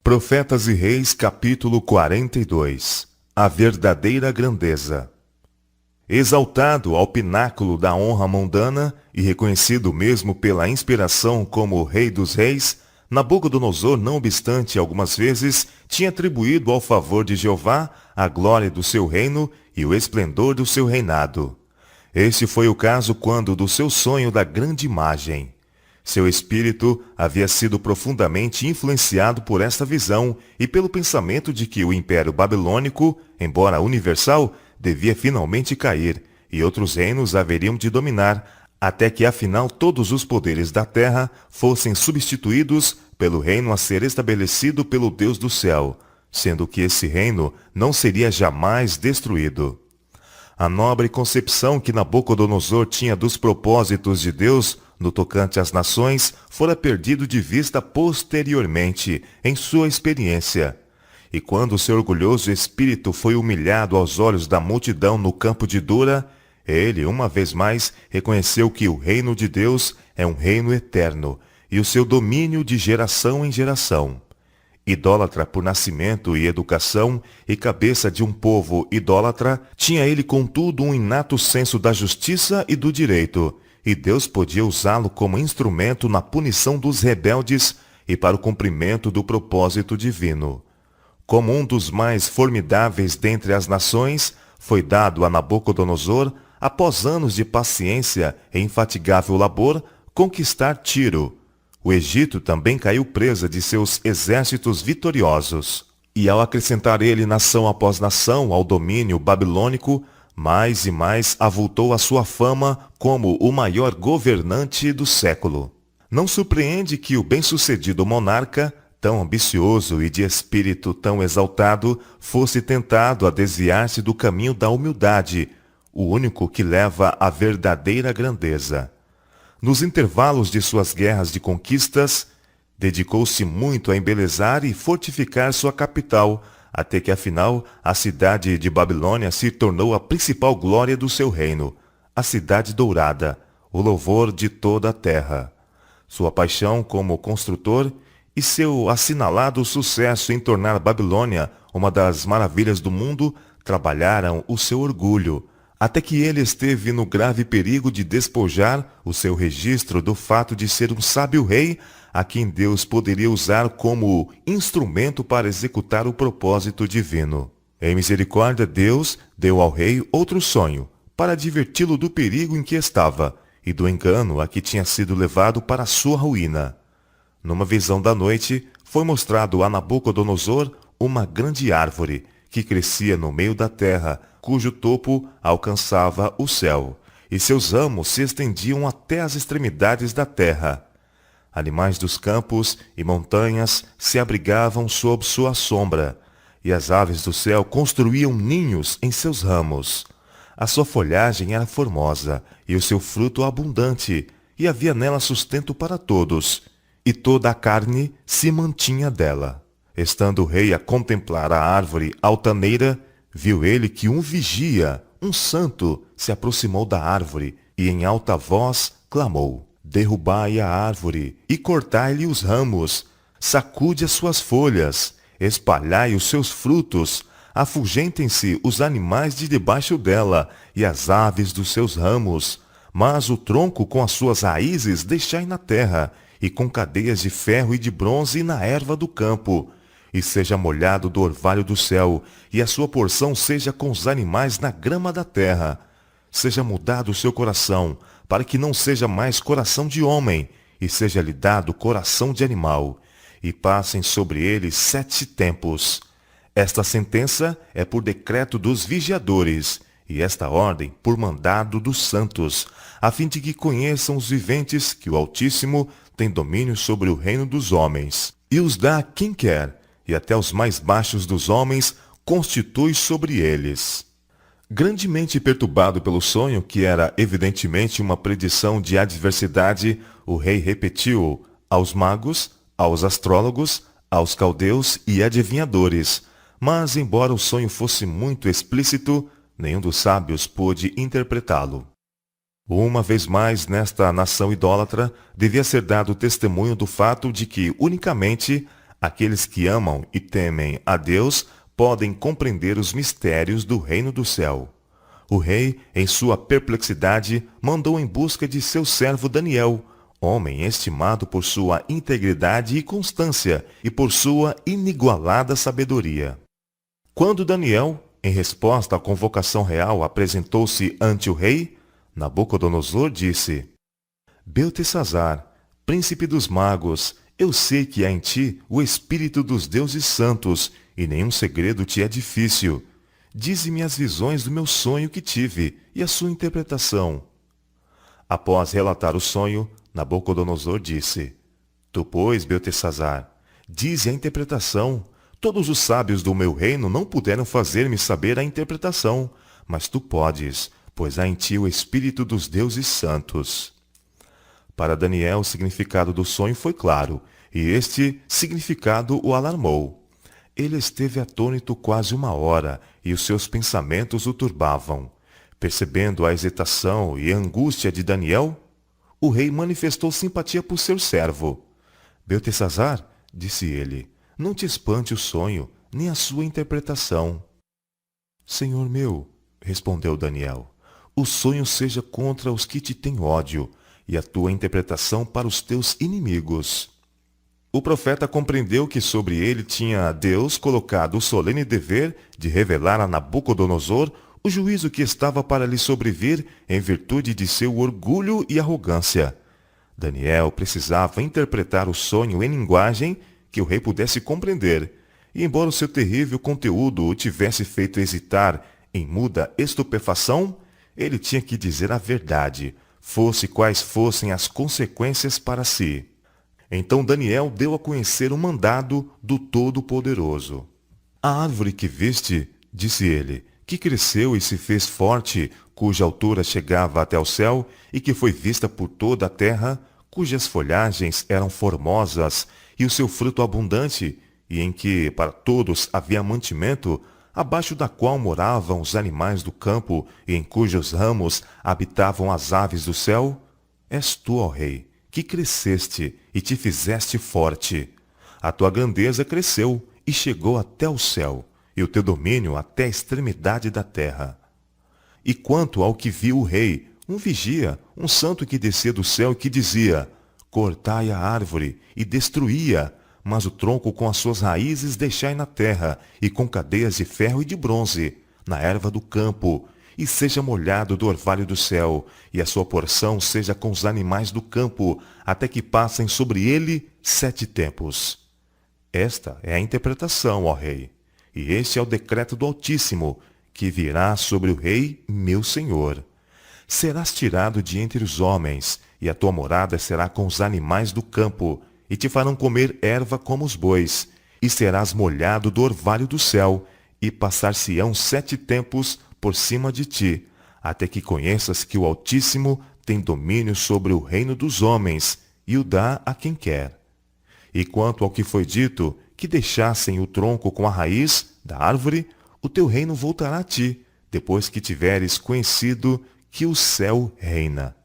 Profetas e Reis, capítulo 42. A verdadeira grandeza. Exaltado ao pináculo da honra mundana e reconhecido mesmo pela inspiração como o Rei dos Reis, Nabucodonosor, não obstante algumas vezes, tinha atribuído ao favor de Jeová a glória do seu reino e o esplendor do seu reinado. Este foi o caso quando do seu sonho da grande imagem. Seu espírito havia sido profundamente influenciado por esta visão e pelo pensamento de que o Império Babilônico, embora universal, devia finalmente cair, e outros reinos haveriam de dominar, até que afinal todos os poderes da terra fossem substituídos pelo reino a ser estabelecido pelo Deus do céu, sendo que esse reino não seria jamais destruído. A nobre concepção que Nabucodonosor tinha dos propósitos de Deus no tocante às nações fora perdido de vista posteriormente em sua experiência. E quando seu orgulhoso espírito foi humilhado aos olhos da multidão no campo de Dura, ele, uma vez mais, reconheceu que o reino de Deus é um reino eterno, e o seu domínio de geração em geração. Idólatra por nascimento e educação, e cabeça de um povo idólatra, tinha ele contudo um inato senso da justiça e do direito, e Deus podia usá-lo como instrumento na punição dos rebeldes e para o cumprimento do propósito divino. Como um dos mais formidáveis dentre as nações, foi dado a Nabucodonosor, após anos de paciência e infatigável labor, conquistar Tiro. O Egito também caiu presa de seus exércitos vitoriosos. E ao acrescentar ele nação após nação ao domínio babilônico, mais e mais avultou a sua fama como o maior governante do século. Não surpreende que o bem-sucedido monarca, tão ambicioso e de espírito tão exaltado, fosse tentado a desviar-se do caminho da humildade, o único que leva à verdadeira grandeza. Nos intervalos de suas guerras de conquistas, dedicou-se muito a embelezar e fortificar sua capital, até que afinal a cidade de Babilônia se tornou a principal glória do seu reino, a cidade dourada, o louvor de toda a terra. Sua paixão como construtor e seu assinalado sucesso em tornar a Babilônia uma das maravilhas do mundo trabalharam o seu orgulho, até que ele esteve no grave perigo de despojar o seu registro do fato de ser um sábio rei a quem Deus poderia usar como instrumento para executar o propósito divino. Em misericórdia, Deus deu ao rei outro sonho, para adverti-lo do perigo em que estava e do engano a que tinha sido levado para sua ruína. Numa visão da noite, foi mostrado a Nabucodonosor uma grande árvore que crescia no meio da terra, cujo topo alcançava o céu, e seus ramos se estendiam até as extremidades da terra. Animais dos campos e montanhas se abrigavam sob sua sombra, e as aves do céu construíam ninhos em seus ramos. A sua folhagem era formosa, e o seu fruto abundante, e havia nela sustento para todos, e toda a carne se mantinha dela. Estando o rei a contemplar a árvore altaneira, viu ele que um vigia, um santo, se aproximou da árvore, e em alta voz clamou: derrubai a árvore e cortai-lhe os ramos, sacude as suas folhas, espalhai os seus frutos, afugentem-se os animais de debaixo dela e as aves dos seus ramos, mas o tronco com as suas raízes deixai na terra, e com cadeias de ferro e de bronze na erva do campo, e seja molhado do orvalho do céu, e a sua porção seja com os animais na grama da terra. Seja mudado o seu coração, para que não seja mais coração de homem, e seja-lhe dado coração de animal, e passem sobre ele 7 tempos. Esta sentença é por decreto dos vigiadores, e esta ordem por mandado dos santos, a fim de que conheçam os viventes que o Altíssimo tem domínio sobre o reino dos homens, e os dá a quem quer, e até os mais baixos dos homens constitui sobre eles. Grandemente perturbado pelo sonho, que era evidentemente uma predição de adversidade, o rei repetiu aos magos, aos astrólogos, aos caldeus e adivinhadores. Mas, embora o sonho fosse muito explícito, nenhum dos sábios pôde interpretá-lo. Uma vez mais, nesta nação idólatra, devia ser dado testemunho do fato de que, unicamente, Aqueles que amam e temem a Deus podem compreender os mistérios do reino do céu. O rei, em sua perplexidade, mandou em busca de seu servo Daniel, homem estimado por sua integridade e constância e por sua inigualada sabedoria. Quando Daniel, em resposta à convocação real, apresentou-se ante o rei, Nabucodonosor disse: Beltesazar, príncipe dos magos, eu sei que há em ti o espírito dos deuses santos, e nenhum segredo te é difícil. Dize-me as visões do meu sonho que tive e a sua interpretação. Após relatar o sonho, Nabucodonosor disse: Tu, pois, Beltesazar, dize a interpretação. Todos os sábios do meu reino não puderam fazer-me saber a interpretação, mas tu podes, pois há em ti o espírito dos deuses santos. Para Daniel, o significado do sonho foi claro, e este significado o alarmou. Ele esteve atônito quase 1 hora, e os seus pensamentos o turbavam. Percebendo a hesitação e a angústia de Daniel, o rei manifestou simpatia por seu servo. Beltesazar, disse ele, não te espante o sonho, nem a sua interpretação. Senhor meu, respondeu Daniel, o sonho seja contra os que te têm ódio, e a tua interpretação para os teus inimigos. O profeta compreendeu que sobre ele tinha Deus colocado o solene dever de revelar a Nabucodonosor o juízo que estava para lhe sobrevir em virtude de seu orgulho e arrogância. Daniel precisava interpretar o sonho em linguagem que o rei pudesse compreender, e embora o seu terrível conteúdo o tivesse feito hesitar em muda estupefação, ele tinha que dizer a verdade, fosse quais fossem as consequências para si. Então Daniel deu a conhecer o mandado do Todo-Poderoso. A árvore que viste, disse ele, que cresceu e se fez forte, cuja altura chegava até o céu, e que foi vista por toda a terra, cujas folhagens eram formosas, e o seu fruto abundante, e em que para todos havia mantimento, abaixo da qual moravam os animais do campo, e em cujos ramos habitavam as aves do céu, és tu, ó rei, que cresceste e te fizeste forte. A tua grandeza cresceu e chegou até o céu, e o teu domínio até a extremidade da terra. E quanto ao que viu o rei, um vigia, um santo que descia do céu e que dizia: Cortai a árvore e destruí-a, mas o tronco com as suas raízes deixai na terra, e com cadeias de ferro e de bronze, na erva do campo, e seja molhado do orvalho do céu, e a sua porção seja com os animais do campo, até que passem sobre ele 7 tempos. Esta é a interpretação, ó rei, e este é o decreto do Altíssimo, que virá sobre o rei, meu senhor. Serás tirado de entre os homens, e a tua morada será com os animais do campo, e te farão comer erva como os bois, e serás molhado do orvalho do céu, e passar-se-ão 7 tempos por cima de ti, até que conheças que o Altíssimo tem domínio sobre o reino dos homens, e o dá a quem quer. E quanto ao que foi dito, que deixassem o tronco com a raiz da árvore, o teu reino voltará a ti, depois que tiveres conhecido que o céu reina.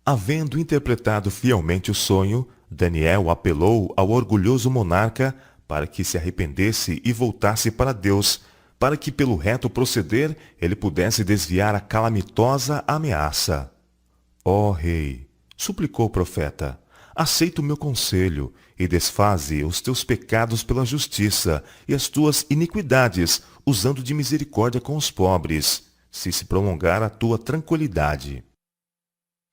Havendo interpretado fielmente o sonho, Daniel apelou ao orgulhoso monarca para que se arrependesse e voltasse para Deus, para que pelo reto proceder ele pudesse desviar a calamitosa ameaça. Ó rei, suplicou o profeta, aceita o meu conselho e desfaze os teus pecados pela justiça e as tuas iniquidades, usando de misericórdia com os pobres, se prolongar a tua tranquilidade.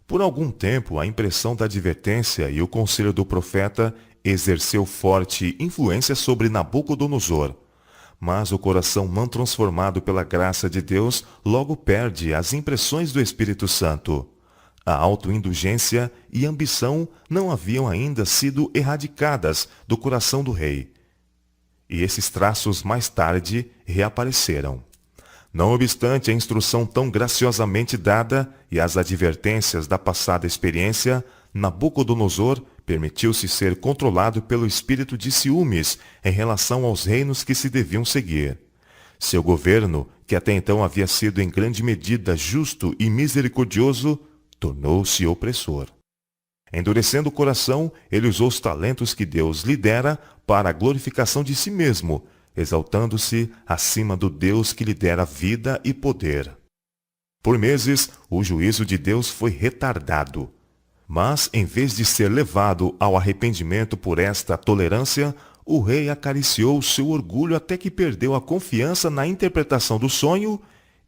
Por algum tempo, a impressão da advertência e o conselho do profeta exerceu forte influência sobre Nabucodonosor. Mas o coração não transformado pela graça de Deus logo perde as impressões do Espírito Santo. A autoindulgência e a ambição não haviam ainda sido erradicadas do coração do rei. E esses traços mais tarde reapareceram. Não obstante a instrução tão graciosamente dada e as advertências da passada experiência, Nabucodonosor permitiu-se ser controlado pelo espírito de ciúmes em relação aos reinos que se deviam seguir. Seu governo, que até então havia sido em grande medida justo e misericordioso, tornou-se opressor. Endurecendo o coração, ele usou os talentos que Deus lhe dera para a glorificação de si mesmo, exaltando-se acima do Deus que lhe dera vida e poder. Por meses, o juízo de Deus foi retardado. Mas, em vez de ser levado ao arrependimento por esta tolerância, o rei acariciou seu orgulho até que perdeu a confiança na interpretação do sonho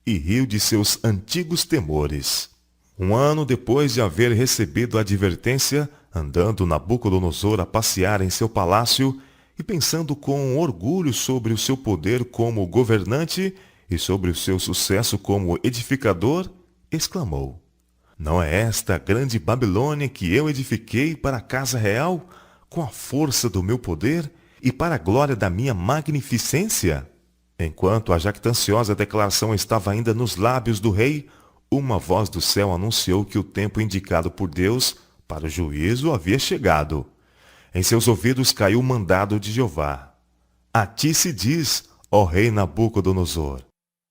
e riu de seus antigos temores. Um ano depois de haver recebido a advertência, andando Nabucodonosor a passear em seu palácio e pensando com orgulho sobre o seu poder como governante e sobre o seu sucesso como edificador, exclamou: Não é esta a grande Babilônia que eu edifiquei para a casa real, com a força do meu poder e para a glória da minha magnificência? Enquanto a jactanciosa declaração estava ainda nos lábios do rei, uma voz do céu anunciou que o tempo indicado por Deus para o juízo havia chegado. Em seus ouvidos caiu o mandado de Jeová: A ti se diz, ó rei Nabucodonosor,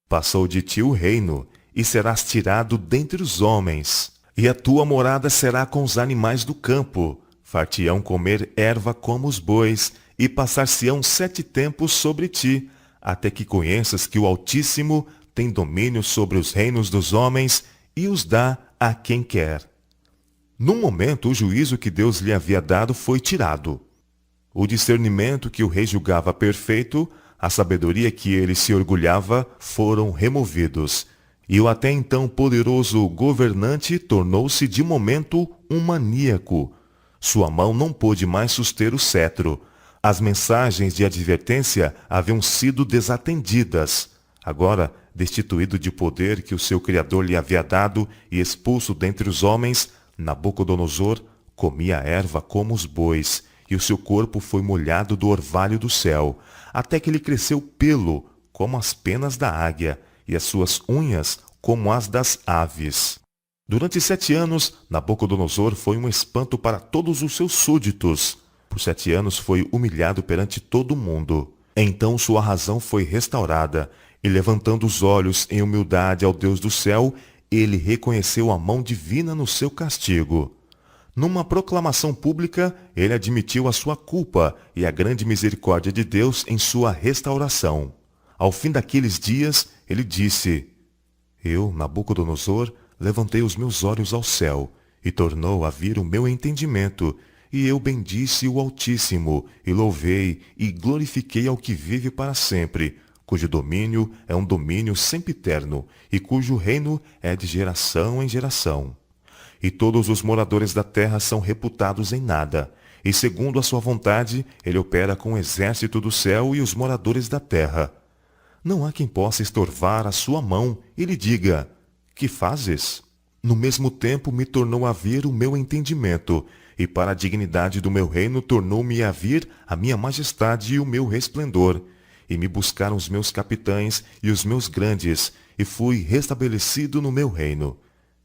passou de ti o reino, e serás tirado dentre os homens, e a tua morada será com os animais do campo. Far-te-ão comer erva como os bois, e passar-se-ão 7 tempos sobre ti, até que conheças que o Altíssimo tem domínio sobre os reinos dos homens e os dá a quem quer. Num momento, o juízo que Deus lhe havia dado foi tirado. O discernimento que o rei julgava perfeito, a sabedoria que ele se orgulhava, foram removidos, e o até então poderoso governante tornou-se de momento um maníaco. Sua mão não pôde mais suster o cetro. As mensagens de advertência haviam sido desatendidas. Agora, destituído de poder que o seu Criador lhe havia dado e expulso dentre os homens, Nabucodonosor comia erva como os bois, e o seu corpo foi molhado do orvalho do céu, até que lhe cresceu pelo, como as penas da águia, e as suas unhas como as das aves. Durante 7 anos, Nabucodonosor foi um espanto para todos os seus súditos. Por 7 anos foi humilhado perante todo o mundo. Então sua razão foi restaurada, e levantando os olhos em humildade ao Deus do céu, ele reconheceu a mão divina no seu castigo. Numa proclamação pública, ele admitiu a sua culpa e a grande misericórdia de Deus em sua restauração. Ao fim daqueles dias, ele disse: Eu, Nabucodonosor, levantei os meus olhos ao céu, e tornou a vir o meu entendimento, e eu bendisse o Altíssimo, e louvei e glorifiquei ao que vive para sempre, cujo domínio é um domínio sempiterno, e cujo reino é de geração em geração. E todos os moradores da terra são reputados em nada, e segundo a sua vontade, ele opera com o exército do céu e os moradores da terra. Não há quem possa estorvar a sua mão e lhe diga: Que fazes? No mesmo tempo me tornou a vir o meu entendimento, e para a dignidade do meu reino tornou-me a vir a minha majestade e o meu resplendor. E me buscaram os meus capitães e os meus grandes, e fui restabelecido no meu reino,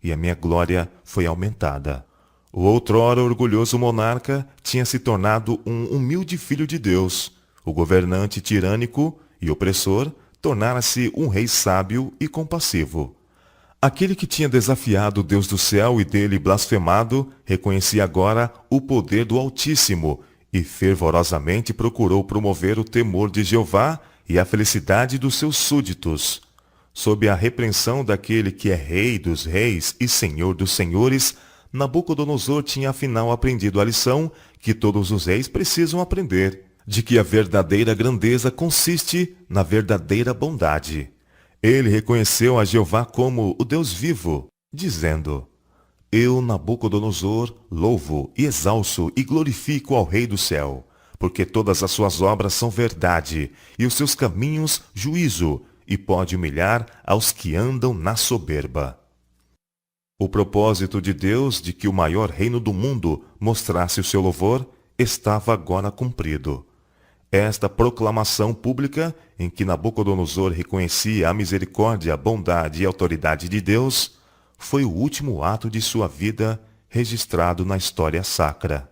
e a minha glória foi aumentada. O outrora orgulhoso monarca tinha se tornado um humilde filho de Deus. O governante tirânico e opressor tornara-se um rei sábio e compassivo. Aquele que tinha desafiado o Deus do céu e dele blasfemado, reconhecia agora o poder do Altíssimo, e fervorosamente procurou promover o temor de Jeová e a felicidade dos seus súditos. Sob a repreensão daquele que é Rei dos reis e Senhor dos senhores, Nabucodonosor tinha afinal aprendido a lição que todos os reis precisam aprender, de que a verdadeira grandeza consiste na verdadeira bondade. Ele reconheceu a Jeová como o Deus vivo, dizendo: Eu, Nabucodonosor, louvo e exalço e glorifico ao Rei do céu, porque todas as suas obras são verdade, e os seus caminhos juízo, e pode humilhar aos que andam na soberba. O propósito de Deus de que o maior reino do mundo mostrasse o seu louvor estava agora cumprido. Esta proclamação pública, em que Nabucodonosor reconhecia a misericórdia, a bondade e a autoridade de Deus, foi o último ato de sua vida registrado na história sacra.